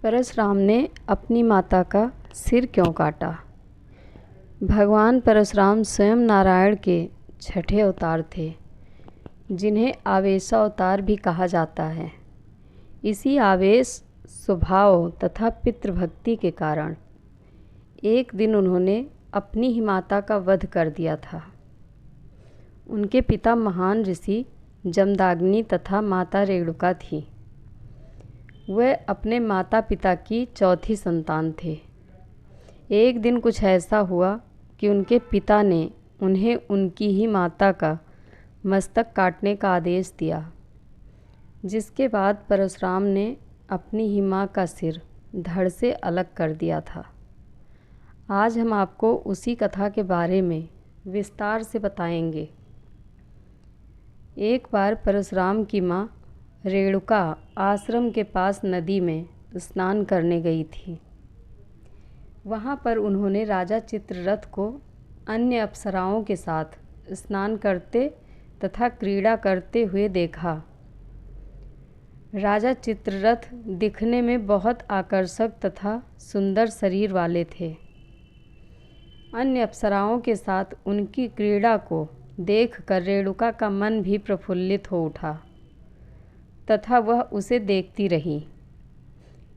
परशुराम ने अपनी माता का सिर क्यों काटा। भगवान परशुराम स्वयं नारायण के छठे अवतार थे, जिन्हें आवेशावतार भी कहा जाता है। इसी आवेश स्वभाव तथा पितृभक्ति के कारण एक दिन उन्होंने अपनी ही माता का वध कर दिया था। उनके पिता महान ऋषि जमदाग्नि तथा माता रेणुका थी। वह अपने माता पिता की चौथी संतान थे। एक दिन कुछ ऐसा हुआ कि उनके पिता ने उन्हें उनकी ही माता का मस्तक काटने का आदेश दिया, जिसके बाद परशुराम ने अपनी ही माँ का सिर धड़ से अलग कर दिया था। आज हम आपको उसी कथा के बारे में विस्तार से बताएंगे। एक बार परशुराम की माँ रेणुका आश्रम के पास नदी में स्नान करने गई थी। वहाँ पर उन्होंने राजा चित्ररथ को अन्य अप्सराओं के साथ स्नान करते तथा क्रीड़ा करते हुए देखा। राजा चित्ररथ दिखने में बहुत आकर्षक तथा सुंदर शरीर वाले थे। अन्य अप्सराओं के साथ उनकी क्रीड़ा को देखकर रेणुका का मन भी प्रफुल्लित हो उठा तथा वह उसे देखती रही।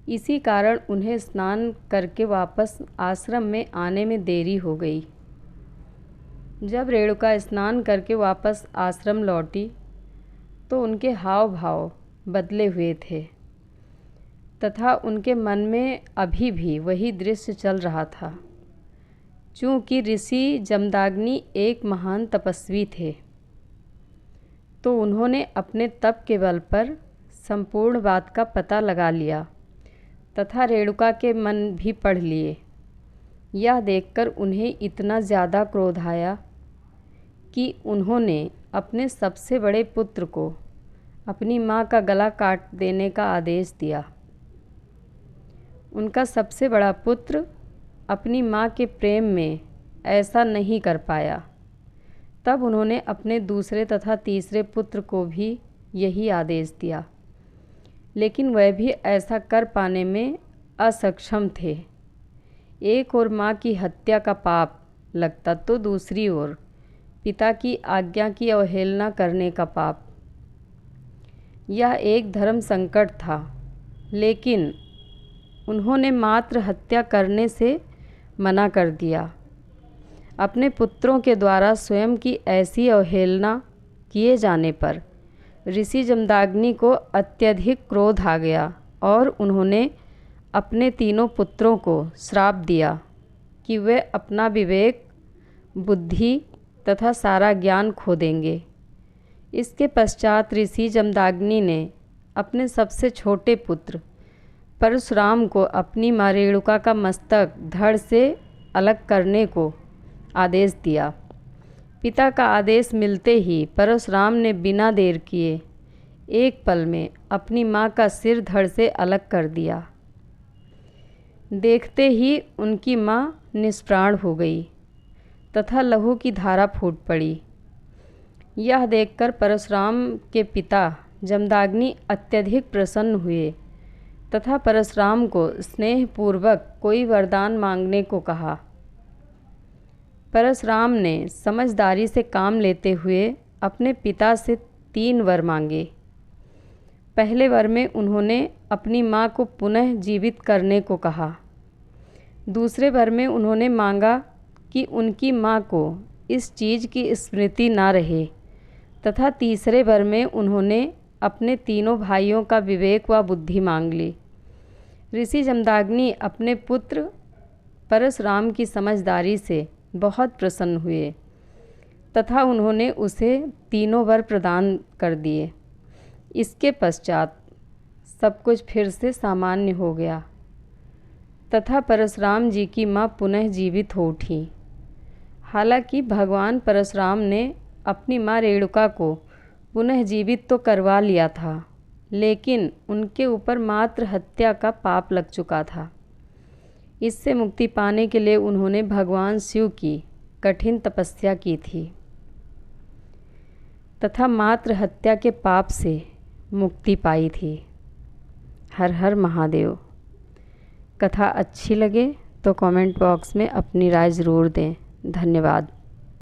इसी कारण उन्हें स्नान करके वापस आश्रम में आने में देरी हो गई। जब रेणुका स्नान करके वापस आश्रम लौटी तो उनके हाव भाव बदले हुए थे तथा उनके मन में अभी भी वही दृश्य चल रहा था। चूँकि ऋषि जमदाग्नि एक महान तपस्वी थे, तो उन्होंने अपने तप के बल पर संपूर्ण बात का पता लगा लिया तथा रेणुका के मन भी पढ़ लिए। यह देखकर उन्हें इतना ज़्यादा क्रोध आया कि उन्होंने अपने सबसे बड़े पुत्र को अपनी माँ का गला काट देने का आदेश दिया। उनका सबसे बड़ा पुत्र अपनी माँ के प्रेम में ऐसा नहीं कर पाया। तब उन्होंने अपने दूसरे तथा तीसरे पुत्र को भी यही आदेश दिया, लेकिन वह भी ऐसा कर पाने में असक्षम थे। एक ओर माँ की हत्या का पाप लगता तो दूसरी ओर पिता की आज्ञा की अवहेलना करने का पाप। यह एक धर्म संकट था, लेकिन उन्होंने मात्र हत्या करने से मना कर दिया। अपने पुत्रों के द्वारा स्वयं की ऐसी अवहेलना किए जाने पर ऋषि जमदाग्नि को अत्यधिक क्रोध आ गया और उन्होंने अपने तीनों पुत्रों को श्राप दिया कि वे अपना विवेक, बुद्धि तथा सारा ज्ञान खो देंगे। इसके पश्चात ऋषि जमदाग्नि ने अपने सबसे छोटे पुत्र परशुराम को अपनी माँ रेणुका का मस्तक धड़ से अलग करने को आदेश दिया। पिता का आदेश मिलते ही परशुराम ने बिना देर किए एक पल में अपनी माँ का सिर धड़ से अलग कर दिया। देखते ही उनकी माँ निष्प्राण हो गई तथा लहू की धारा फूट पड़ी। यह देखकर परशुराम के पिता जमदाग्नि अत्यधिक प्रसन्न हुए तथा परशुराम को स्नेहपूर्वक कोई वरदान मांगने को कहा। परशुराम ने समझदारी से काम लेते हुए अपने पिता से 3 वर मांगे। पहले वर में उन्होंने अपनी माँ को पुनः जीवित करने को कहा। दूसरे वर में उन्होंने मांगा कि उनकी माँ को इस चीज़ की स्मृति ना रहे तथा तीसरे वर में उन्होंने अपने तीनों भाइयों का विवेक व बुद्धि मांग ली। ऋषि जमदाग्नि अपने पुत्र परशुराम की समझदारी से बहुत प्रसन्न हुए तथा उन्होंने उसे तीनों वर प्रदान कर दिए। इसके पश्चात सब कुछ फिर से सामान्य हो गया तथा परशुराम जी की माँ पुनः जीवित हो उठी। हालांकि भगवान परशुराम ने अपनी माँ रेणुका को पुनः जीवित तो करवा लिया था, लेकिन उनके ऊपर मात्र हत्या का पाप लग चुका था। इससे मुक्ति पाने के लिए उन्होंने भगवान शिव की कठिन तपस्या की थी तथा मात्र हत्या के पाप से मुक्ति पाई थी। हर हर महादेव। कथा अच्छी लगे तो कमेंट बॉक्स में अपनी राय ज़रूर दें। धन्यवाद।